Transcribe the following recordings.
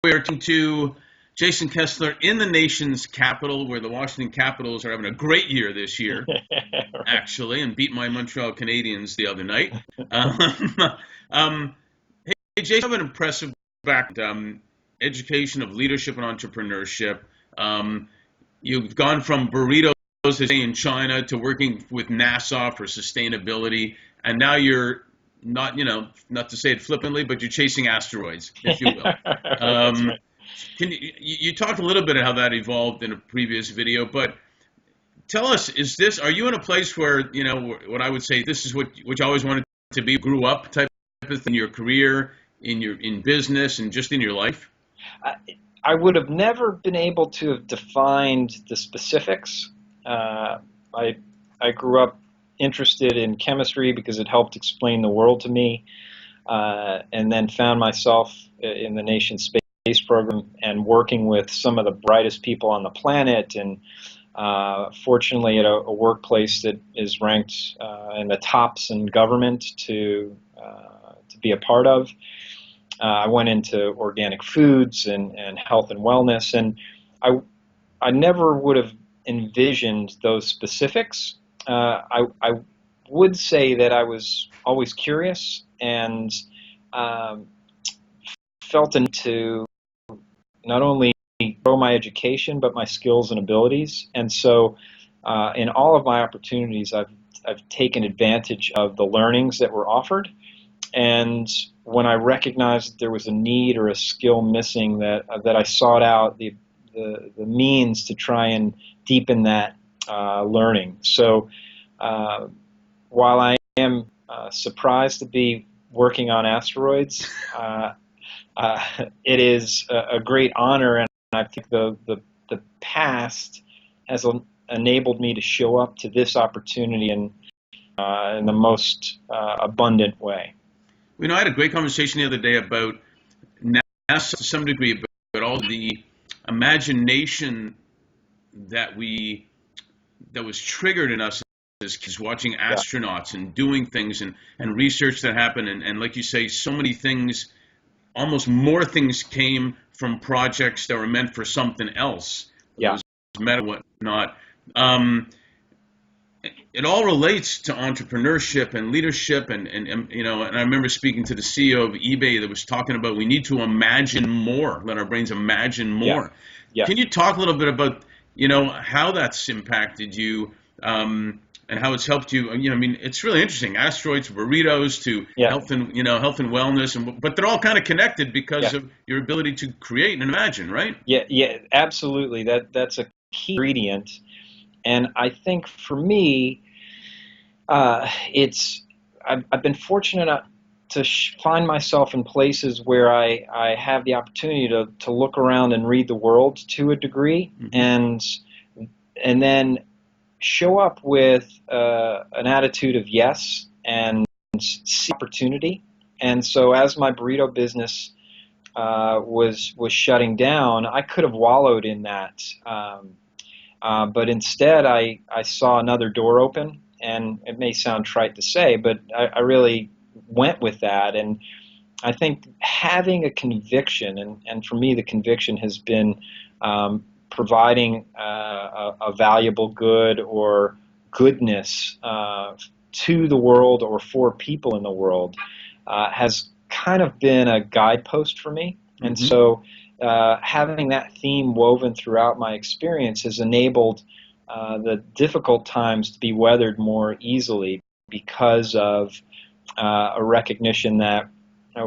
we're talking to Jason Kessler in the nation's capital, where the Washington Capitals are having a great year this year, actually, and beat my Montreal Canadiens the other night. Hey, Jason, you have an impressive background, education of leadership and entrepreneurship. You've gone from burritos in China to working with NASA for sustainability, and now you're not to say it flippantly, but you're chasing asteroids, if you will. That's right. Can you talked a little bit of how that evolved in a previous video, but tell us, are you in a place where, what I would say, this is what you always wanted to be, grew up type of thing in your career, in business, and just in your life? I would have never been able to have defined the specifics. I grew up interested in chemistry because it helped explain the world to me, and then found myself in the nation's space program and working with some of the brightest people on the planet, and fortunately at a workplace that is ranked in the tops in government to be a part of. I went into organic foods and health and wellness, and I never would have envisioned those specifics. I would say that I was always curious and felt into not only grow my education but my skills and abilities. And so in all of my opportunities, I've taken advantage of the learnings that were offered. And when I recognized that there was a need or a skill missing, that I sought out the means to try and deepen that learning. So while I am surprised to be working on asteroids, it is a great honor, and I think the past has enabled me to show up to this opportunity in the most abundant way. I had a great conversation the other day about NASA to some degree, but all the imagination that was triggered in us as kids, watching astronauts and doing things and research that happened, and like you say, so many things, almost more things came from projects that were meant for something else. Yeah. It was meta, whatnot. It all relates to entrepreneurship and leadership, and I remember speaking to the CEO of eBay that was talking about we need to imagine more, let our brains imagine more. Yeah. Can you talk a little bit about how that's impacted you, and how it's helped you? It's really interesting. Asteroids, burritos, to health and wellness, but they're all kind of connected because of your ability to create and imagine, right? Yeah, absolutely. That's a key ingredient. And I think for me, I've been fortunate enough to find myself in places where I have the opportunity to look around and read the world to a degree, and then show up with an attitude of yes and see opportunity. And so as my burrito business was shutting down, I could have wallowed in that. But instead, I saw another door open, and it may sound trite to say, but I really went with that. And I think having a conviction, and for me the conviction has been providing a valuable good or goodness to the world or for people in the world, has kind of been a guidepost for me. And so having that theme woven throughout my experience has enabled the difficult times to be weathered more easily because of a recognition that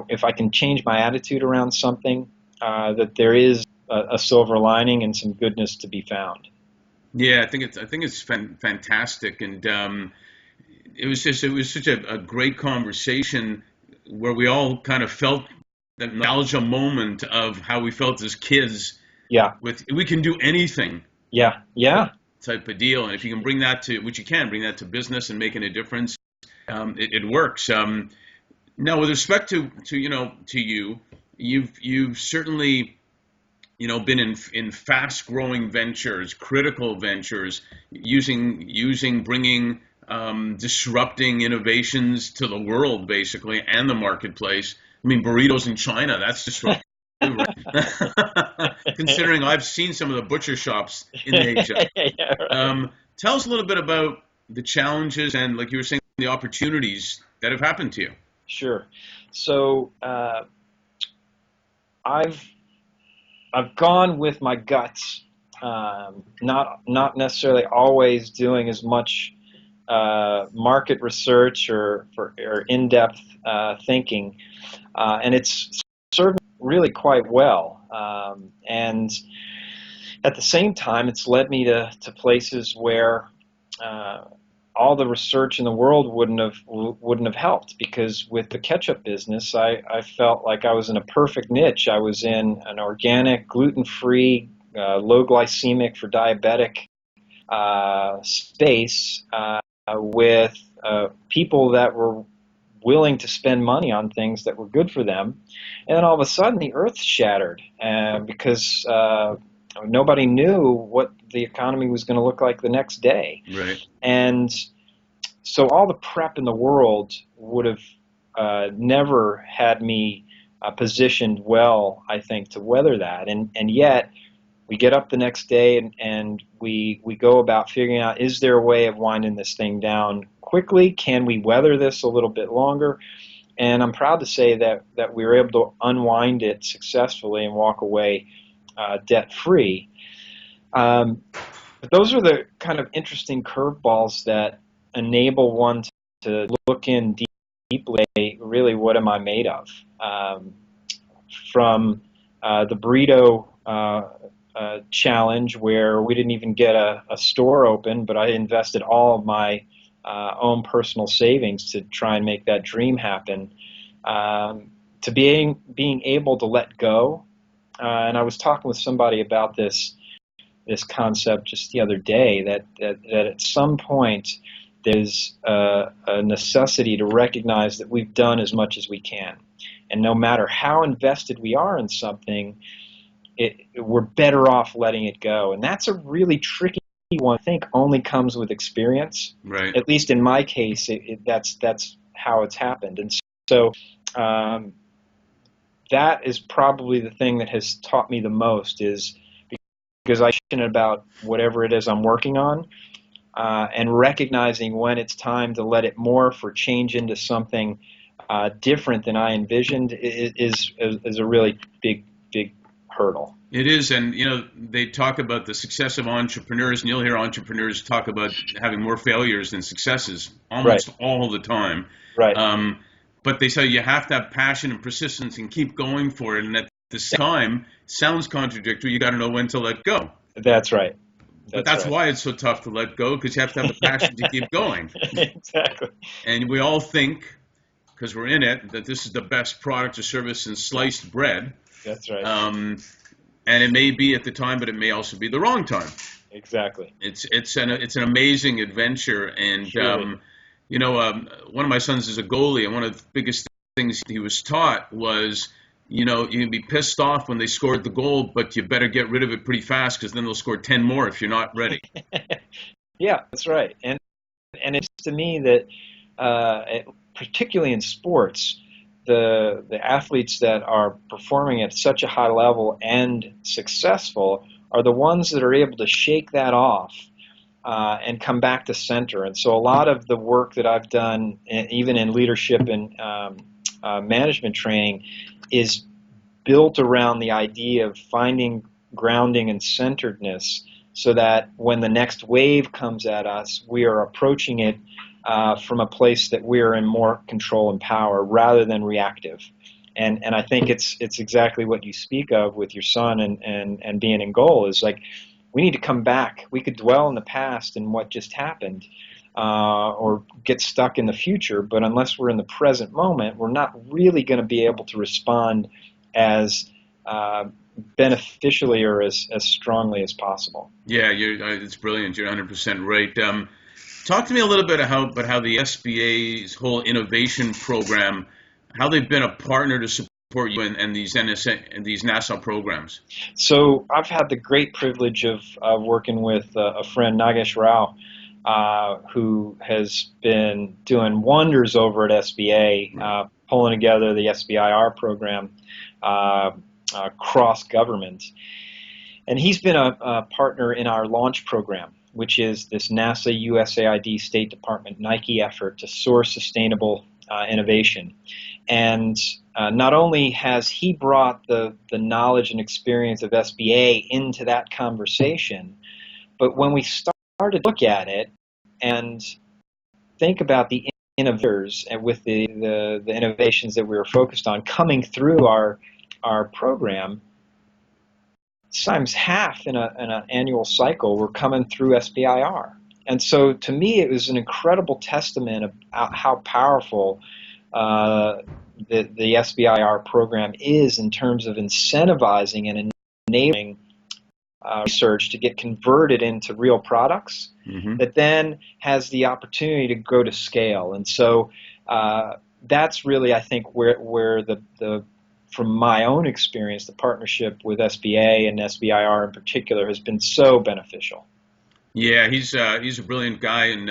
if I can change my attitude around something, that there is a silver lining and some goodness to be found. Yeah, I think it's fantastic, and it was such a great conversation where we all kind of felt that nostalgia moment of how we felt as kids. Yeah. With we can do anything. Yeah. Type of deal, and if you can bring that to, which you can bring that to business and making a difference, it works. Now, with respect to you, you've certainly been in fast growing ventures, critical ventures, bringing disrupting innovations to the world basically and the marketplace. Burritos in China, that's disruptive. right? Considering I've seen some of the butcher shops in Asia. Yeah, right. Tell us a little bit about the challenges and, like you were saying, the opportunities that have happened to you. Sure. So I've I've gone with my guts, not necessarily always doing as much market research or in-depth thinking, and it's served me really quite well. And at the same time, it's led me to places where uh, all the research in the world wouldn't have helped, because with the ketchup business, I felt like I was in a perfect niche. I was in an organic, gluten-free, low glycemic for diabetic space with people that were willing to spend money on things that were good for them. And then all of a sudden, the earth shattered because nobody knew what the economy was going to look like the next day. Right. And so all the prep in the world would have never had me positioned well, I think, to weather that. And yet, we get up the next day and we go about figuring out, is there a way of winding this thing down quickly? Can we weather this a little bit longer? And I'm proud to say that we were able to unwind it successfully and walk away debt-free. But those are the kind of interesting curveballs that enable one to look in deeply, really, what am I made of? From the burrito challenge, where we didn't even get a store open, but I invested all of my own personal savings to try and make that dream happen, to being able to let go. And I was talking with somebody about this concept just the other day, that at some point there's a necessity to recognize that we've done as much as we can. And no matter how invested we are in something, we're better off letting it go. And that's a really tricky one. I think only comes with experience. Right. At least in my case, that's how it's happened. And so that is probably the thing that has taught me the most, is because I'm passionate about whatever it is I'm working on, and recognizing when it's time to let it morph or change into something different than I envisioned is a really big hurdle. It is, and they talk about the success of entrepreneurs, and you'll hear entrepreneurs talk about having more failures than successes almost all the time. Right. But they say you have to have passion and persistence and keep going for it, and at the same time, sounds contradictory. You got to know when to let go. That's right. But that's why it's so tough to let go, because you have to have the passion to keep going. Exactly. And we all think, because we're in it, that this is the best product or service in sliced bread. That's right. And it may be at the time, but it may also be the wrong time. Exactly. It's an amazing adventure, and Sure. One of my sons is a goalie, and one of the biggest things he was taught was, you can be pissed off when they scored the goal, but you better get rid of it pretty fast, because then they'll score 10 more if you're not ready. Yeah, that's right. And it's to me that particularly in sports, the athletes that are performing at such a high level and successful are the ones that are able to shake that off and come back to center. And so a lot of the work that I've done, even in leadership and management training, is built around the idea of finding grounding and centeredness, so that when the next wave comes at us, we are approaching it from a place that we're in more control and power rather than reactive. And I think it's exactly what you speak of with your son and being in goal, is like, we need to come back. We could dwell in the past and what just happened, or get stuck in the future, but unless we're in the present moment, we're not really going to be able to respond as beneficially or as strongly as possible. Yeah, it's brilliant. You're 100% right. Talk to me a little bit about how the SBA's whole innovation program, how they've been a partner to support you and these NASA programs. So I've had the great privilege of working with a friend, Nagesh Rao, who has been doing wonders over at SBA, pulling together the SBIR program, cross-government. And he's been a partner in our launch program, which is this NASA, USAID, State Department, Nike effort to source sustainable innovation. And not only has he brought the knowledge and experience of SBA into that conversation, but when we started to look at it and think about the innovators and with the innovations that we were focused on coming through our program, sometimes half in an annual cycle were coming through SBIR. And so to me, it was an incredible testament of how powerful the SBIR program is in terms of incentivizing and enabling research to get converted into real products that then has the opportunity to go to scale. And so that's really, I think, where the from my own experience, the partnership with SBA and SBIR in particular has been so beneficial. Yeah, he's a brilliant guy, and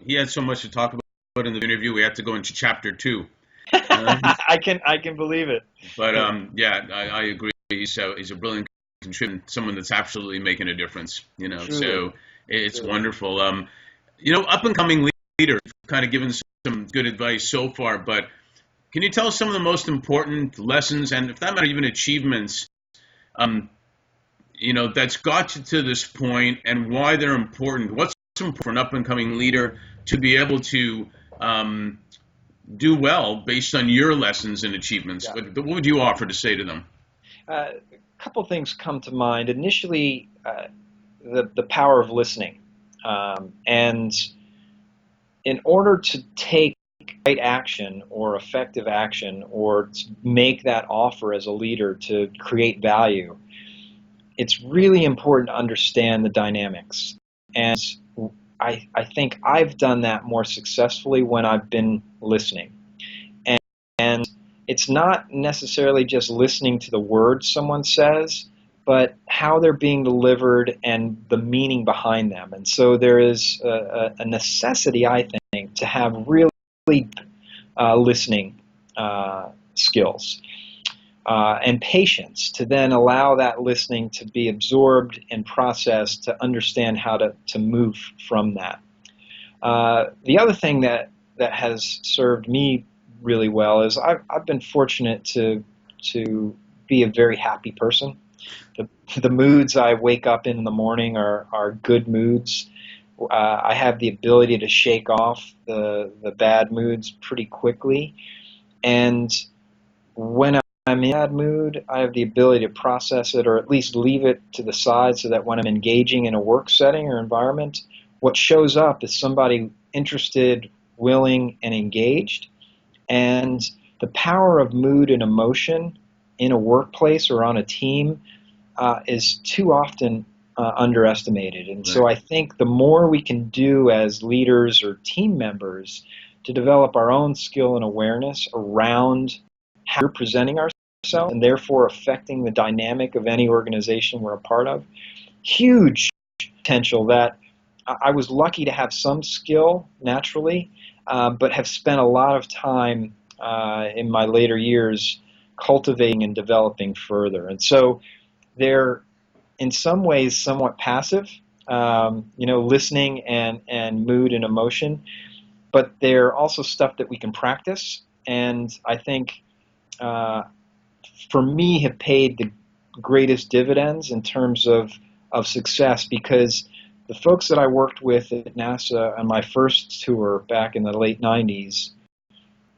he had so much to talk about in the interview. We had to go into chapter 2. I can believe it. But I agree. He's a brilliant contributor, someone that's absolutely making a difference. Truly. So it's wonderful. Up and coming leaders, kind of given some good advice so far, but can you tell us some of the most important lessons, and if that matter, even achievements, that's got you to this point, and why they're important? What's important for an up-and-coming leader to be able to do well based on your lessons and achievements? Yeah. What would you offer to say to them? A couple things come to mind. Initially, the power of listening, and in order to take right action or effective action or to make that offer as a leader to create value, it's really important to understand the dynamics. And I think I've done that more successfully when I've been listening. And it's not necessarily just listening to the words someone says, but how they're being delivered and the meaning behind them. And so there is a necessity, I think, to have really listening skills and patience to then allow that listening to be absorbed and processed to understand how to move from that. The other thing that has served me really well is I've been fortunate to be a very happy person. The moods I wake up in the morning are good moods. I have the ability to shake off the bad moods pretty quickly. And when I'm in a bad mood, I have the ability to process it or at least leave it to the side so that when I'm engaging in a work setting or environment, what shows up is somebody interested, willing, and engaged. And the power of mood and emotion in a workplace or on a team is too often underestimated. And so I think the more we can do as leaders or team members to develop our own skill and awareness around how we're presenting ourselves and therefore affecting the dynamic of any organization we're a part of, huge potential that I was lucky to have some skill naturally, but have spent a lot of time in my later years cultivating and developing further. And so they're in some ways somewhat passive, listening and mood and emotion, but they're also stuff that we can practice. And I think for me have paid the greatest dividends in terms of success, because the folks that I worked with at NASA on my first tour back in the late 90s,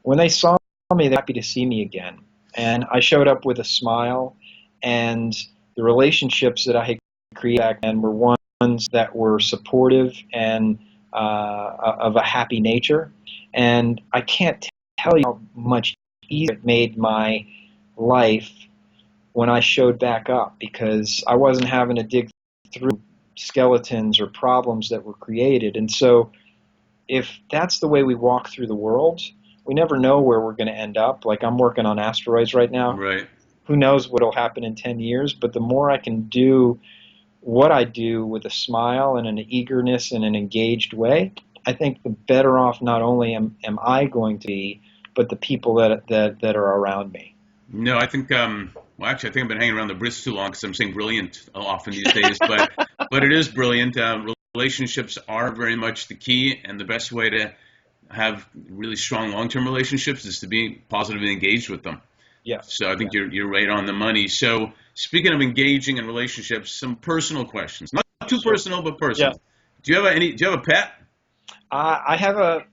when they saw me, they're happy to see me again. And I showed up with a smile, and the relationships that I had created back then were ones that were supportive and of a happy nature. And I can't tell you how much easier it made my life when I showed back up, because I wasn't having to dig through skeletons or problems that were created. And so if that's the way we walk through the world, we never know where we're going to end up. Like, I'm working on asteroids right now. Right. Who knows what will happen in 10 years, but the more I can do what I do with a smile and an eagerness and an engaged way, I think the better off not only am I going to be, but the people that are around me. No, I think Well, actually, I think I've been hanging around the Brits too long because I'm saying brilliant often these days, but it is brilliant. Relationships are very much the key, and the best way to have really strong long-term relationships is to be positively engaged with them. Yeah. So I think you're right on the money. So speaking of engaging in relationships, some personal questions, not too personal, but personal. Yeah. Do you have a pet? I have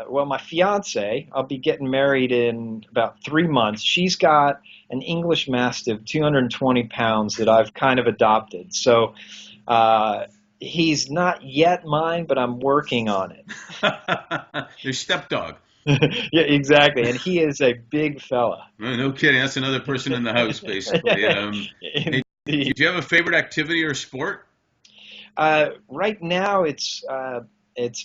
well, my fiance, I'll be getting married in about 3 months. She's got an English Mastiff, 220 pounds, that I've kind of adopted. So he's not yet mine, but I'm working on it. Your stepdog. Yeah, exactly. And he is a big fella. No kidding. That's another person in the house, basically. Hey, do Indeed. you have a favorite activity or sport? Right now, it's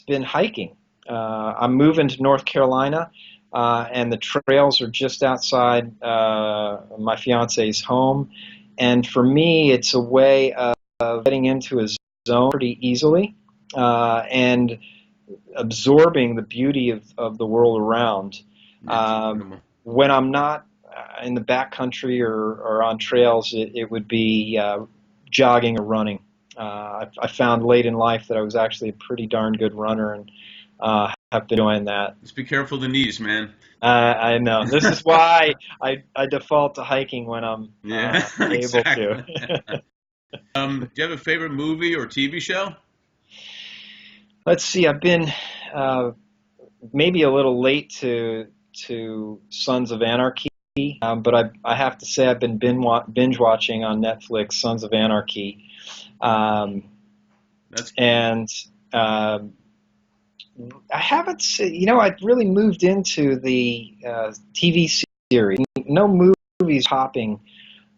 been hiking. I'm moving to North Carolina, and the trails are just outside my fiance's home. And for me, it's a way of getting into a zone pretty easily and absorbing the beauty of the world around. That's incredible. When I'm not in the backcountry or on trails, it would be jogging or running. I found late in life that I was actually a pretty darn good runner, and have been doing that. Just be careful of the knees, man. I know. This is why I default to hiking when I'm Yeah, able exactly. to. Do you have a favorite movie or TV show? Let's see. I've been maybe a little late to Sons of Anarchy, but I have to say I've been binge watching on Netflix Sons of Anarchy, That's and I haven't seen. I really moved into the TV series. No movies popping,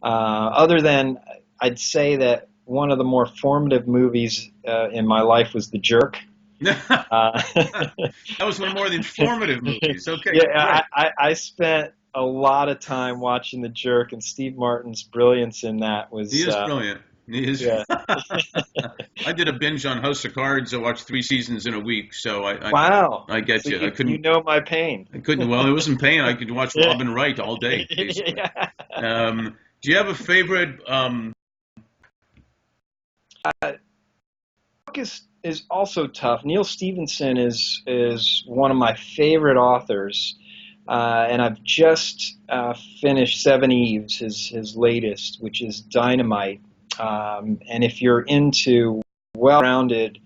other than I'd say that one of the more formative movies in my life was The Jerk. that was one more than informative movies. Okay, Yeah, great. I spent a lot of time watching The Jerk, and Steve Martin's brilliance in that was. He is brilliant. He is. Yeah. I did a binge on House of Cards. I watched 3 seasons in a week, so Wow. I get So you. I you couldn't. know my pain. I couldn't. Well, it wasn't pain. I could watch Yeah. Robin Wright all day, basically. Yeah. Do you have a favorite? Book is also tough. Neil Stephenson is one of my favorite authors, and I've just finished Seven Eves, his latest, which is dynamite. And if you're into well-rounded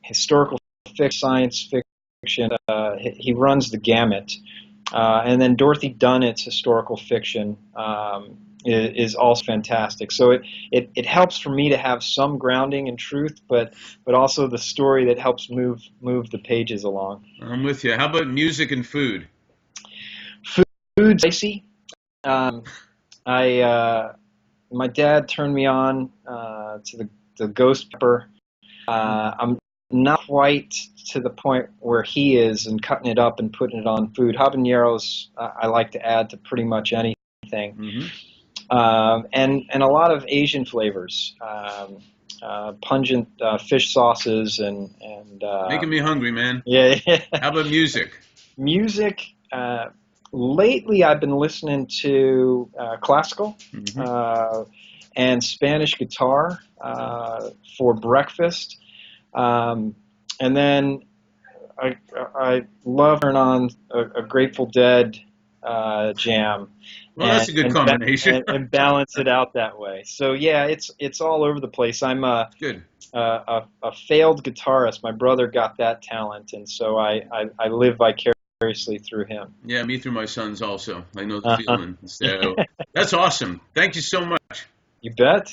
historical fiction, science fiction, he runs the gamut. And then Dorothy Dunnett's historical fiction is also fantastic. So it helps for me to have some grounding in truth, but also the story that helps move the pages along. I'm with you. How about music and food? Food, spicy. My dad turned me on to the ghost pepper. I'm not quite to the point where he is in cutting it up and putting it on food. Habaneros I like to add to pretty much anything. Mm-hmm. And a lot of Asian flavors, pungent fish sauces and Making me hungry, man. yeah. How about music? Music. Lately, I've been listening to classical Mm-hmm. and Spanish guitar for breakfast, and then I love turn on a Grateful Dead jam. Well, that's a good combination. And balance it out that way. So yeah, it's all over the place. I'm a Good. failed guitarist. My brother got that talent, and so I live vicariously through him. Yeah, me through my sons also. I know the feeling. So that's awesome. Thank you so much. You bet.